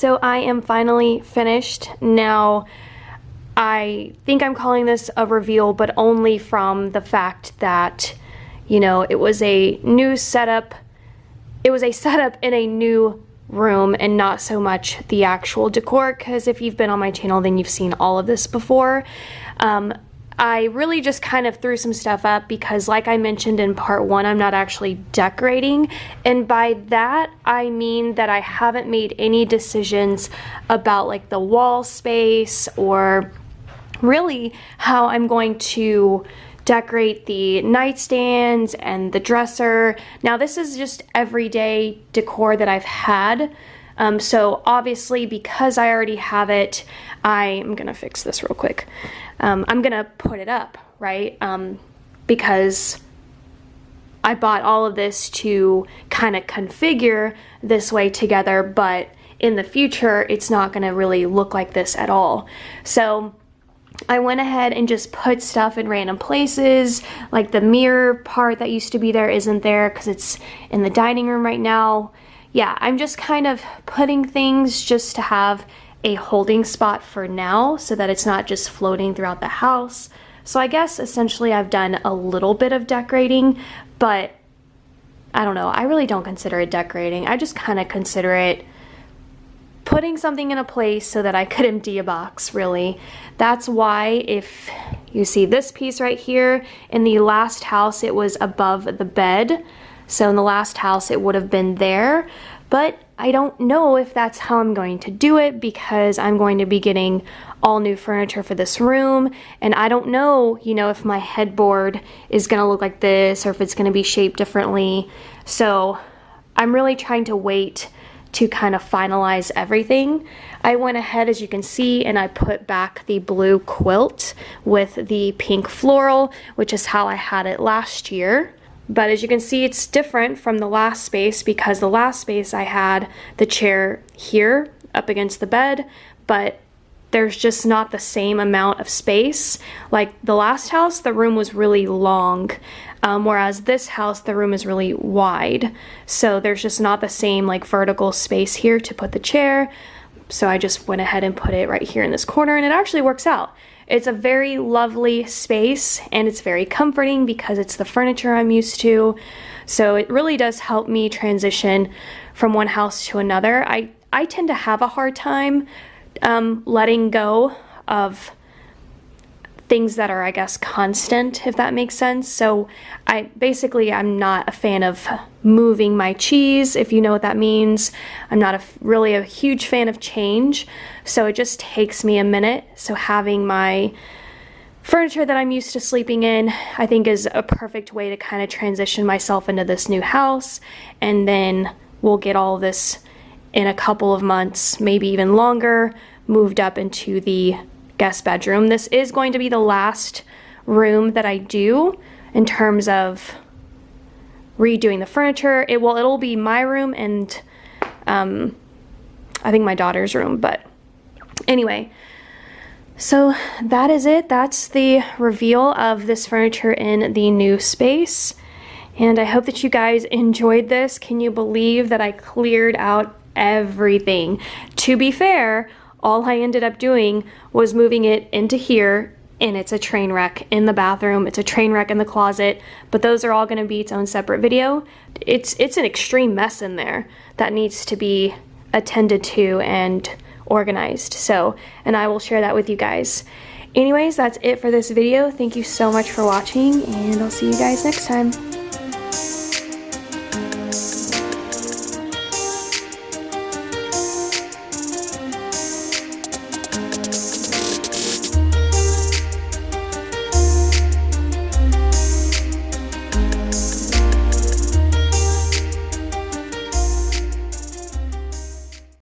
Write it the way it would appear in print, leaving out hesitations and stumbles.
so I am finally finished. Now, I think I'm calling this a reveal, but only from the fact that, you know, it was a new setup. It was a setup in a new room and not so much the actual decor, because if you've been on my channel, then you've seen all of this before. I really just kind of threw some stuff up because, like I mentioned in part 1, I'm not actually decorating, and by that I mean that I haven't made any decisions about like the wall space or really how I'm going to decorate the nightstands and the dresser. Now this is just everyday decor that I've had, so obviously because I already have it, I'm gonna fix this real quick. I'm gonna put it up, right? Because I bought all of this to kind of configure this way together, but in the future it's not gonna really look like this at all. So I went ahead and just put stuff in random places, like the mirror part that used to be there isn't there because it's in the dining room right now. Yeah, I'm just kind of putting things just to have a holding spot for now so that it's not just floating throughout the house. So I guess essentially I've done a little bit of decorating, but I don't know, I really don't consider it decorating. I just kind of consider it putting something in a place so that I could empty a box, really. That's why if you see this piece right here, in the last house it was above the bed. So in the last house it would have been there, but I don't know if that's how I'm going to do it because I'm going to be getting all new furniture for this room, and I don't know, you know, if my headboard is gonna look like this or if it's gonna be shaped differently. So I'm really trying to wait to kind of finalize everything. I went ahead, as you can see, and I put back the blue quilt with the pink floral, which is how I had it last year. But as you can see, it's different from the last space because the last space I had the chair here up against the bed, but there's just not the same amount of space. Like the last house, the room was really long, whereas this house, the room is really wide. So there's just not the same like vertical space here to put the chair. So I just went ahead and put it right here in this corner, and it actually works out. It's a very lovely space and it's very comforting because it's the furniture I'm used to. So it really does help me transition from one house to another. I tend to have a hard time letting go of things that are, I guess, constant, if that makes sense. So I'm not a fan of moving my cheese, if you know what that means. I'm not really a huge fan of change, so it just takes me a minute. So having my furniture that I'm used to sleeping in, I think, is a perfect way to kind of transition myself into this new house, and then we'll get all this in a couple of months, maybe even longer, moved up into the guest bedroom. This is going to be the last room that I do in terms of redoing the furniture. It'll be my room and I think my daughter's room, but anyway, so that is it. That's the reveal of this furniture in the new space, and I hope that you guys enjoyed this. Can you believe that I cleared out everything? To be fair, all I ended up doing was moving it into here, and it's a train wreck in the bathroom, it's a train wreck in the closet, but those are all going to be its own separate video. It's an extreme mess in there that needs to be attended to and organized. So, and I will share that with you guys. Anyways, that's it for this video. Thank you so much for watching, and I'll see you guys next time.